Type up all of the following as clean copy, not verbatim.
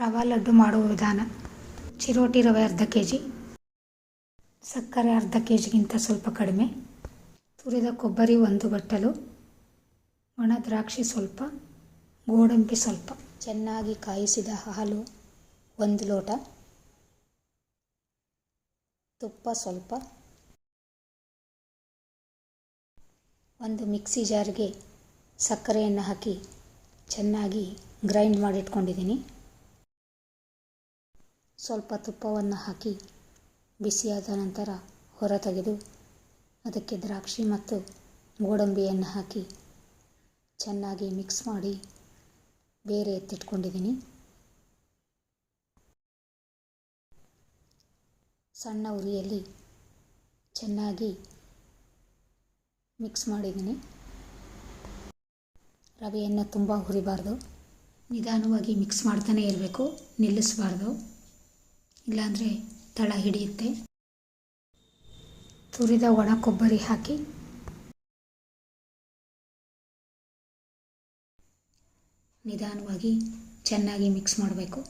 ರವಾ ಲಡ್ಡು ಮಾಡುವ ವಿಧಾನ. ಚಿರೋಟಿ ರವೆ ಅರ್ಧ kg, ಸಕ್ಕರೆ ಅರ್ಧ kgಗಿಂತ ಸ್ವಲ್ಪ ಕಡಿಮೆ, ತುರಿದ ಕೊಬ್ಬರಿ 1 ಬಟ್ಟಲು, ಒಣ ದ್ರಾಕ್ಷಿ ಸ್ವಲ್ಪ, ಗೋಡಂಬಿ ಸ್ವಲ್ಪ, ಚೆನ್ನಾಗಿ ಕಾಯಿಸಿದ ಹಾಲು 1 ಲೋಟ, ತುಪ್ಪ ಸ್ವಲ್ಪ, ಒಂದು ಮಿಕ್ಸಿ ಜಾರ್ಗೆ ಸಕ್ಕರೆಯನ್ನು ಹಾಕಿ ಚೆನ್ನಾಗಿ ಗ್ರೈಂಡ್ ಮಾಡಿಟ್ಕೊಂಡಿದ್ದೀನಿ. ಸ್ವಲ್ಪ ತುಪ್ಪವನ್ನು ಹಾಕಿ ಬಿಸಿಯಾದ ನಂತರ ಹೊರತೆಗೆದು ಅದಕ್ಕೆ ದ್ರಾಕ್ಷಿ ಮತ್ತು ಗೋಡಂಬಿಯನ್ನು ಹಾಕಿ ಚೆನ್ನಾಗಿ ಮಿಕ್ಸ್ ಮಾಡಿ ಬೇರೆ ಎತ್ತಿಟ್ಕೊಂಡಿದ್ದೀನಿ. ಸಣ್ಣ ಉರಿಯಲ್ಲಿ ಚೆನ್ನಾಗಿ ಮಿಕ್ಸ್ ಮಾಡಿದ್ದೀನಿ. ರವೆಯನ್ನು ತುಂಬ ಹುರಿಬಾರ್ದು, ನಿಧಾನವಾಗಿ ಮಿಕ್ಸ್ ಮಾಡ್ತಾನೆ ಇರಬೇಕು, ನಿಲ್ಲಿಸಬಾರ್ದು, ಇಲ್ಲಾಂದರೆ ತಳ ಹಿಡಿಯುತ್ತೆ. ತುರಿದ ಒಣ ಕೊಬ್ಬರಿ ಹಾಕಿ ನಿಧಾನವಾಗಿ ಚೆನ್ನಾಗಿ ಮಿಕ್ಸ್ ಮಾಡಬೇಕು.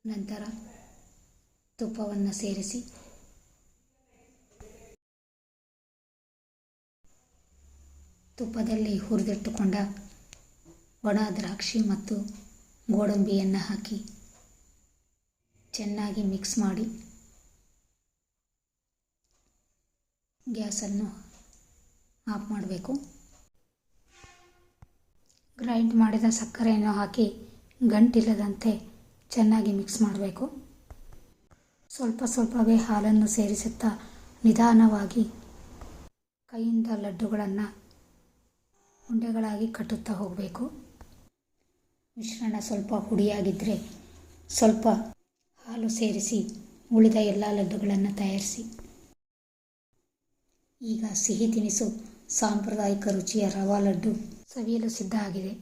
ನಂತರ ತುಪ್ಪವನ್ನು ಸೇರಿಸಿ ತುಪ್ಪದಲ್ಲಿ ಹುರಿದಿಟ್ಟುಕೊಂಡ ಒಣ ದ್ರಾಕ್ಷಿ ಮತ್ತು ಗೋಡಂಬಿಯನ್ನು ಹಾಕಿ ಚೆನ್ನಾಗಿ ಮಿಕ್ಸ್ ಮಾಡಿ ಗ್ಯಾಸನ್ನು ಆಫ್ ಮಾಡಬೇಕು. ಗ್ರೈಂಡ್ ಮಾಡಿದ ಸಕ್ಕರೆಯನ್ನು ಹಾಕಿ ಗಂಟಿಲ್ಲದಂತೆ ಚೆನ್ನಾಗಿ ಮಿಕ್ಸ್ ಮಾಡಬೇಕು. ಸ್ವಲ್ಪ ಸ್ವಲ್ಪವೇ ಹಾಲನ್ನು ಸೇರಿಸುತ್ತಾ ನಿಧಾನವಾಗಿ ಕೈಯಿಂದ ಲಡ್ಡುಗಳನ್ನು ಉಂಡೆಗಳಾಗಿ ಕಟ್ಟುತ್ತಾ ಹೋಗಬೇಕು. ಮಿಶ್ರಣ ಸ್ವಲ್ಪ ಹುಡಿಯಾಗಿದ್ದರೆ ಸ್ವಲ್ಪ ಹಾಲು ಸೇರಿಸಿ ಉಳಿದ ಎಲ್ಲ ಲಡ್ಡುಗಳನ್ನು ತಯಾರಿಸಿ. ಈಗ ಸಿಹಿ ತಿನಿಸು ಸಾಂಪ್ರದಾಯಿಕ ರುಚಿಯ ರವಾ ಲಡ್ಡು ಸವಿಯಲು ಸಿದ್ಧ ಆಗಿದೆ.